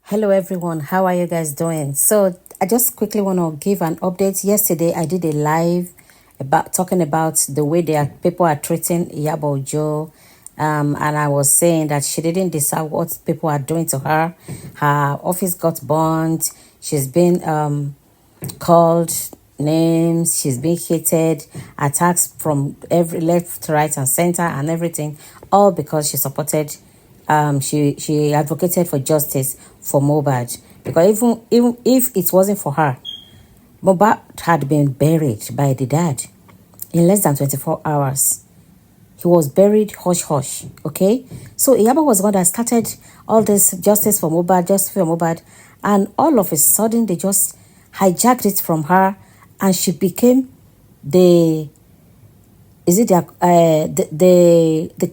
Hello everyone, how are you guys doing? So I just quickly want to give an update. Yesterday I did a live about talking about the way people are treating Iyabo Ojo, and I was saying that she didn't decide what people are doing to her. Her office got burnt. She's been called names. She's been hated, attacks from every left, right, and center, and everything, all because she supported. She advocated for justice for Mohbad, because even if it wasn't for her, Mohbad had been buried by the dad in less than 24 hours. He was buried hush hush. Okay, so Iyabo was the one that started all this justice for Mohbad, justice for Mohbad, and all of a sudden they just hijacked it from her, and she became the the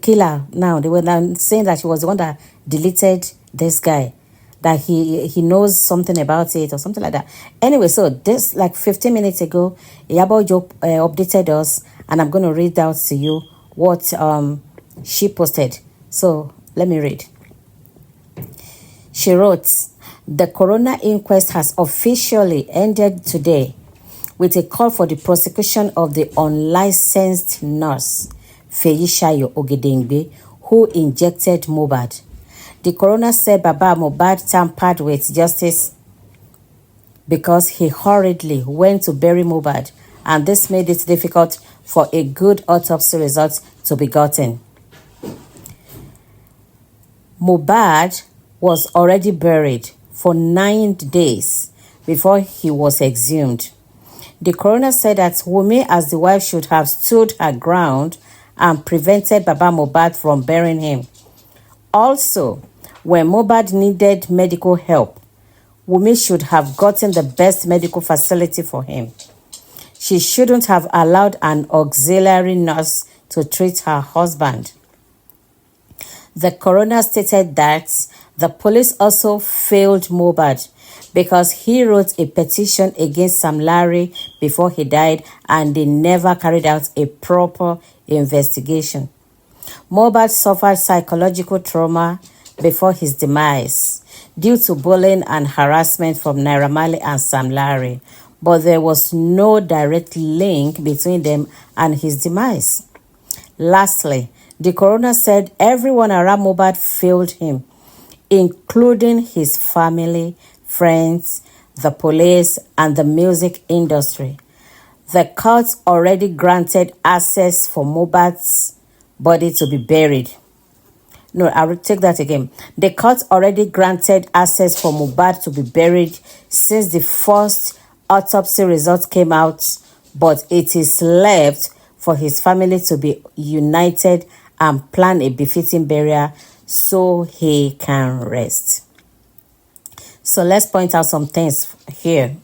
killer now. They were now saying that she was the one that deleted this guy, that he knows something about it or something like that. Anyway, so this like 15 minutes ago, Iyabo Ojo updated us, and I'm going to read out to you what she posted. So let me read. She wrote, "The coroner inquest has officially ended today with a call for the prosecution of the unlicensed nurse, Feyishayo Ogedengbe, who injected Mohbad. The coroner said Baba Mohbad tampered with justice because he hurriedly went to bury Mohbad, and this made it difficult for a good autopsy result to be gotten. Mohbad was already buried for 9 days before he was exhumed. The coroner said that Wunmi, as the wife, should have stood her ground and prevented Baba Mohbad from burying him. Also, when Mohbad needed medical help, Wunmi should have gotten the best medical facility for him. She shouldn't have allowed an auxiliary nurse to treat her husband." The coroner stated that the police also failed Mohbad because he wrote a petition against Sam Larry before he died, and they never carried out a proper investigation. Mohbad suffered psychological trauma before his demise due to bullying and harassment from Naira Marley and Sam Larry, but there was no direct link between them and his demise. Lastly, the coroner said everyone around Mohbad failed him, including his family, friends, the police, and the music industry. The court already granted access for Mohbad's body to be buried. No, I will take that again. The court already granted access for Mohbad to be buried since the first autopsy results came out, but it is left for his family to be united and plan a befitting burial so he can rest. So let's point out some things here.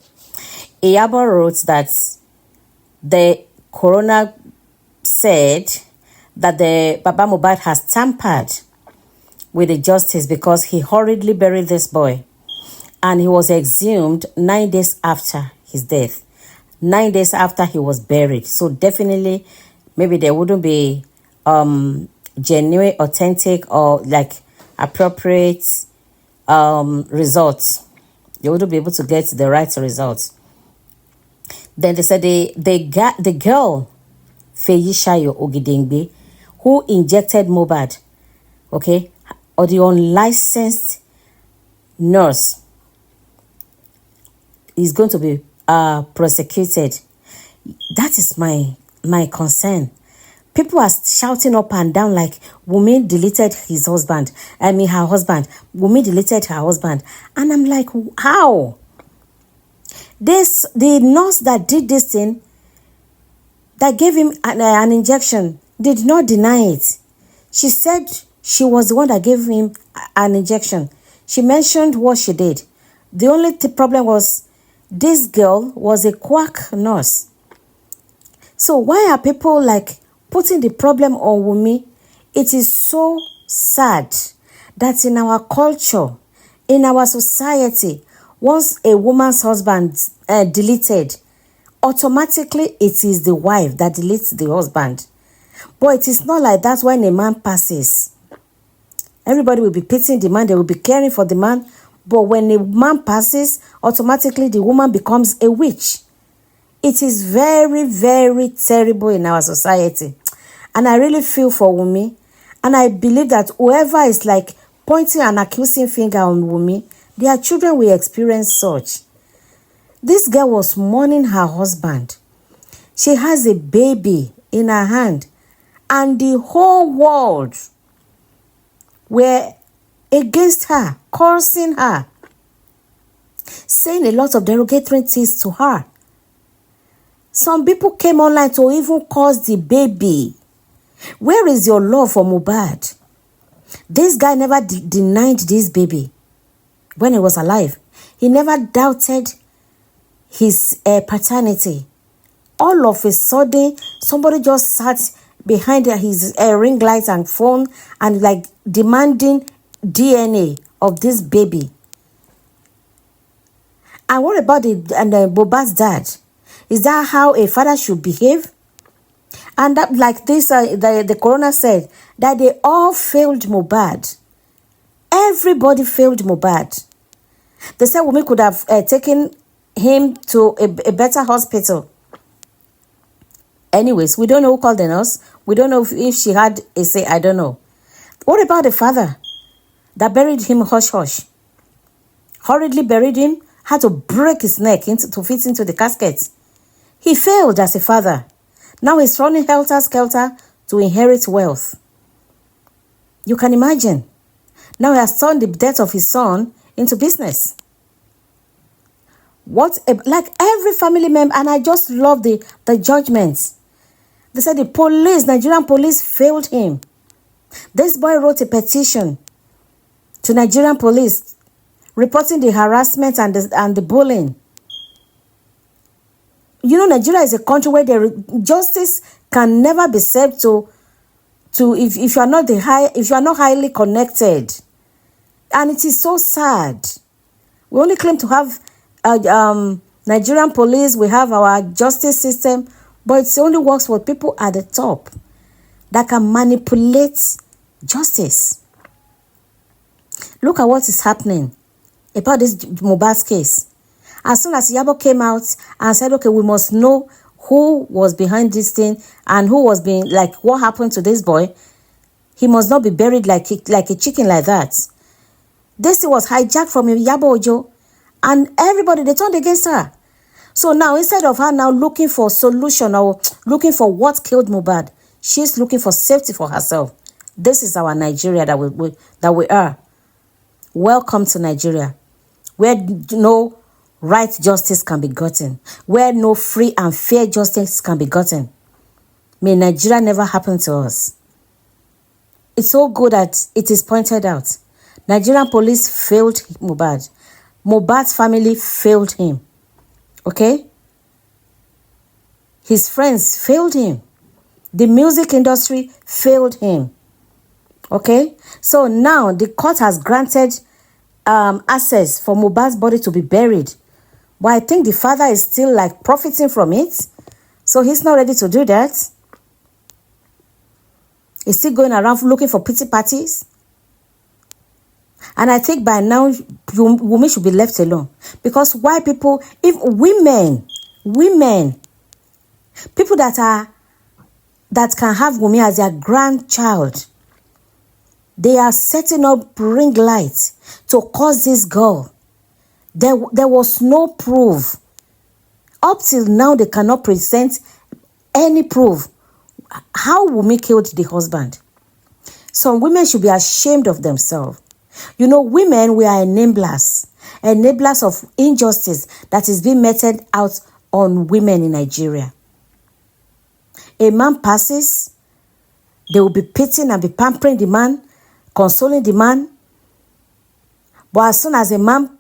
Iyabo wrote that the coroner said that the Baba Mohbad has tampered with the justice because he hurriedly buried this boy, and he was exhumed 9 days after his death, 9 days after he was buried. So definitely, maybe there wouldn't be genuine, authentic, or like appropriate results. They wouldn't be able to get the right results. Then they said the girl Feyishayo Ogedengbe, who injected Mohbad, okay, or the unlicensed nurse, is going to be prosecuted. That is my concern. People are shouting up and down like Wunmi deleted his husband. Her husband. Wunmi deleted her husband. And I'm like, how? The nurse that did this thing, that gave him an injection, did not deny it. She said she was the one that gave him an injection. She mentioned what she did. The only problem was this girl was a quack nurse. So why are people like putting the problem on Wunmi? It is so sad that in our culture, in our society, once a woman's husband deleted, automatically it is the wife that deletes the husband. But it is not like that when a man passes. Everybody will be pitying the man. They will be caring for the man. But when a man passes, automatically the woman becomes a witch. It is very, very terrible in our society. And I really feel for Wunmi. And I believe that whoever is like pointing an accusing finger on Wunmi, their children will experience such. This girl was mourning her husband. She has a baby in her hand. And the whole world were against her, cursing her, saying a lot of derogatory things to her. Some people came online to even curse the baby. Where is your love for Mohbad? This guy never denied this baby when he was alive. He never doubted his paternity. All of a sudden, somebody just sat behind his ring light and phone and like demanding DNA of this baby. And what about Mohbad's dad? Is that how a father should behave? And that, like this, the coroner said that they all failed Mohbad. Everybody failed Mohbad. They said Wunmi could have taken him to a better hospital. Anyways, we don't know who called the nurse. We don't know if she had a say. I don't know. What about the father that buried him hush-hush? Hurriedly buried him, had to break his neck to fit into the casket. He failed as a father. Now he's running helter-skelter to inherit wealth. You can imagine. Now he has turned the death of his son into business. Like every family member, and I just love the judgments. They said the police, Nigerian police failed him. This boy wrote a petition to Nigerian police reporting the harassment and the bullying. You know, Nigeria is a country where justice can never be served to if you are not highly connected. And it is so sad. We only claim to have Nigerian police, we have our justice system, but it only works for people at the top that can manipulate justice. Look at what is happening about this Mohbad's case. As soon as Yabo came out and said, okay, we must know who was behind this thing and who was being, like, what happened to this boy, he must not be buried like a chicken like that. This was hijacked from Yabo Ojo, and everybody, they turned against her. So now, instead of her now looking for solution or looking for what killed Mohbad, she's looking for safety for herself. This is our Nigeria that we are. Welcome to Nigeria, where no right justice can be gotten, where no free and fair justice can be gotten. May Nigeria never happen to us. It's so good that it is pointed out. Nigerian police failed Mohbad. Mohbad's family failed him. Okay? His friends failed him. The music industry failed him. Okay? So now the court has granted access for Mohbad's body to be buried. But I think the father is still like profiting from it. So he's not ready to do that. He's still going around looking for pity parties. And I think by now, Wunmi should be left alone. Because why people, if women, people that can have Wunmi as their grandchild, they are setting up ring lights to cause this girl. There was no proof. Up till now, they cannot present any proof how Wunmi killed the husband. Some women should be ashamed of themselves. You know, women, we are enablers of injustice that is being meted out on women in Nigeria. A man passes, they will be pitying and be pampering the man, consoling the man. But as soon as a woman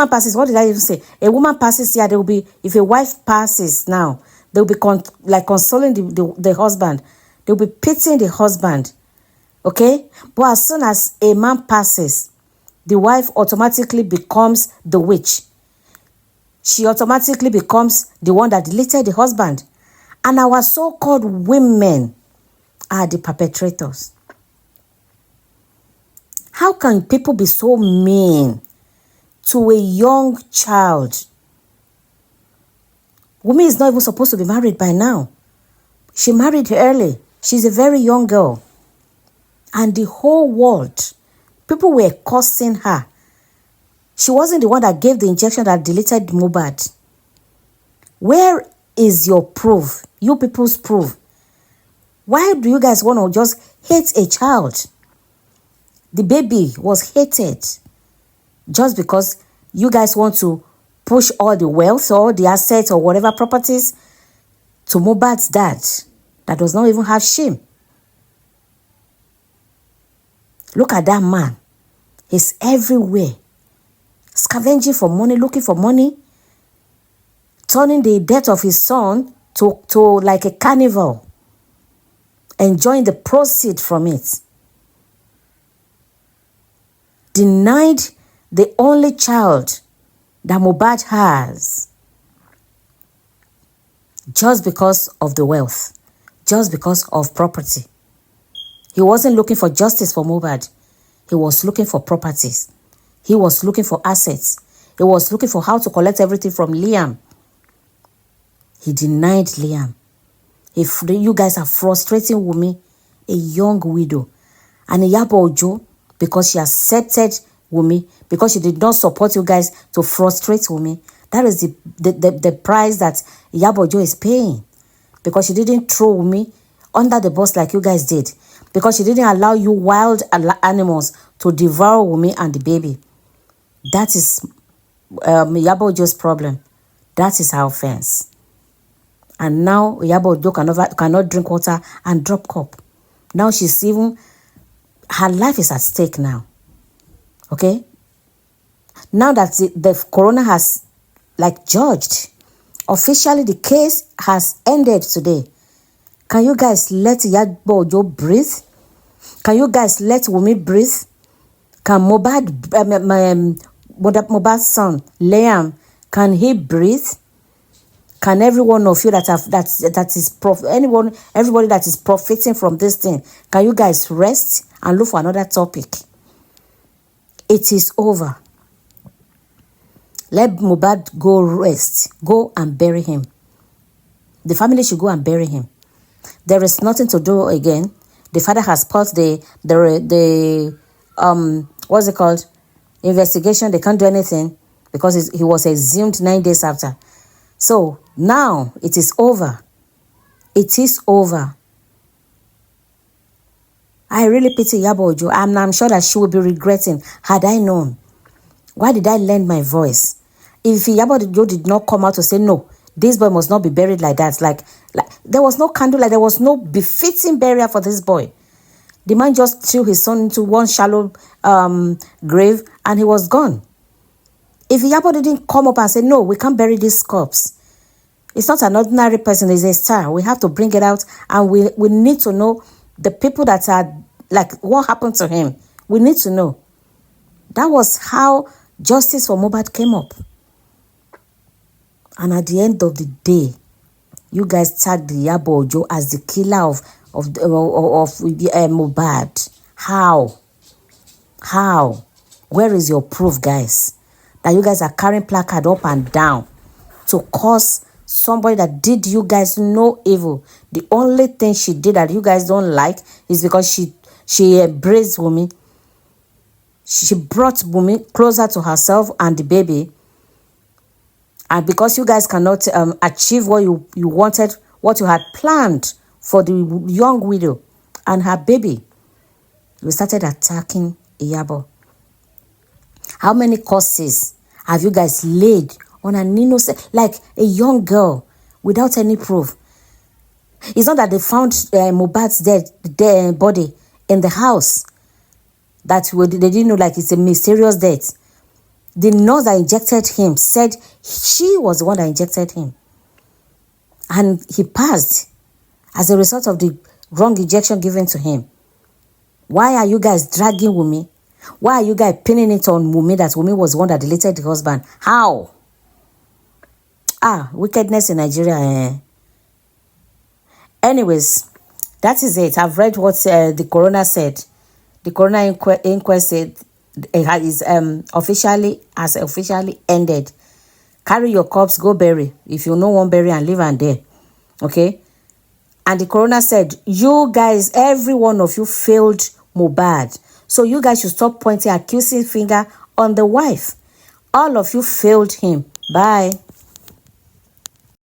passes, what did I even say? A woman passes, yeah, there will be, if a wife passes now, they'll be consoling the husband. They'll be pitying the husband. Okay? But as soon as a man passes, the wife automatically becomes the witch. She automatically becomes the one that deleted the husband. And our so-called women are the perpetrators. How can people be so mean to a young child? Wunmi is not even supposed to be married by now. She married early. She's a very young girl. And the whole world, people were cursing her. She wasn't the one that gave the injection that deleted Mohbad. Where is your proof? You people's proof. Why do you guys want to just hate a child? The baby was hated just because you guys want to push all the wealth or the assets or whatever properties to Mohbad's dad that does not even have shame. Look at that man. He's everywhere. Scavenging for money, looking for money, turning the death of his son to like a carnival, enjoying the proceed from it. Denied the only child that Mohbad has just because of the wealth, just because of property. He wasn't looking for justice for Mohbad. He was looking for properties. He was looking for assets. He was looking for how to collect everything from Liam. He denied Liam. If you guys are frustrating Wunmi, a young widow, and Iyabo Ojo, because she accepted Wunmi, because she did not support you guys to frustrate Wunmi, that is the price that Iyabo Ojo is paying. Because she didn't throw Wunmi under the bus like you guys did. Because she didn't allow you wild animals to devour Wunmi and the baby. That is Iyabo Ojo's problem. That is her offense. And now Iyabo Ojo cannot drink water and drop cup. Now she's even, her life is at stake now. Okay? Now that the coroner has judged, officially the case has ended today. Can you guys let Iyabo Ojo breathe? Can you guys let Wunmi breathe? Can Mohbad's son, Liam, can he breathe? Can every one of you everybody that is profiting from this thing, can you guys rest and look for another topic? It is over. Let Mohbad go rest. Go and bury him. The family should go and bury him. There is nothing to do again. The father has paused the what's it called? Investigation. They can't do anything because he was exhumed 9 days after. So now it is over. It is over. I really pity Iyabo Ojo. I'm sure that she will be regretting. Had I known, why did I lend my voice? If Iyabo Ojo did not come out to say no, this boy must not be buried like that. Like there was no candle, there was no befitting burial for this boy. The man just threw his son into one shallow grave and he was gone. If Iyabo didn't come up and say, no, we can't bury this corpse. It's not an ordinary person, it's a star. We have to bring it out and we need to know the people that are, what happened to him. We need to know. That was how justice for Mohbad came up. And at the end of the day, you guys tagged Iyabo Ojo as the killer of Mohbad. How? Where is your proof, guys? That you guys are carrying placard up and down to cause somebody that did you guys no evil. The only thing she did that you guys don't like is because she embraced Wunmi. She brought Wunmi closer to herself and the baby. And because you guys cannot achieve what you wanted, what you had planned for the young widow and her baby, you started attacking Iyabo. How many curses have you guys laid on an innocent, like a young girl, without any proof? It's not that they found Mohbad's dead body in the house, that they didn't know, it's a mysterious death. The nurse that injected him said she was the one that injected him. And he passed as a result of the wrong injection given to him. Why are you guys dragging Wunmi? Why are you guys pinning it on Wunmi that Wunmi was the one that deleted the husband? How? Wickedness in Nigeria. Anyways, that is it. I've read what the coroner said. The coroner inquest said it has officially ended. Carry your corpse, go bury. If you no one bury and leave and there. Okay? And the coroner said, you guys, every one of you failed Mohbad. So you guys should stop pointing accusing finger on the wife. All of you failed him. Bye.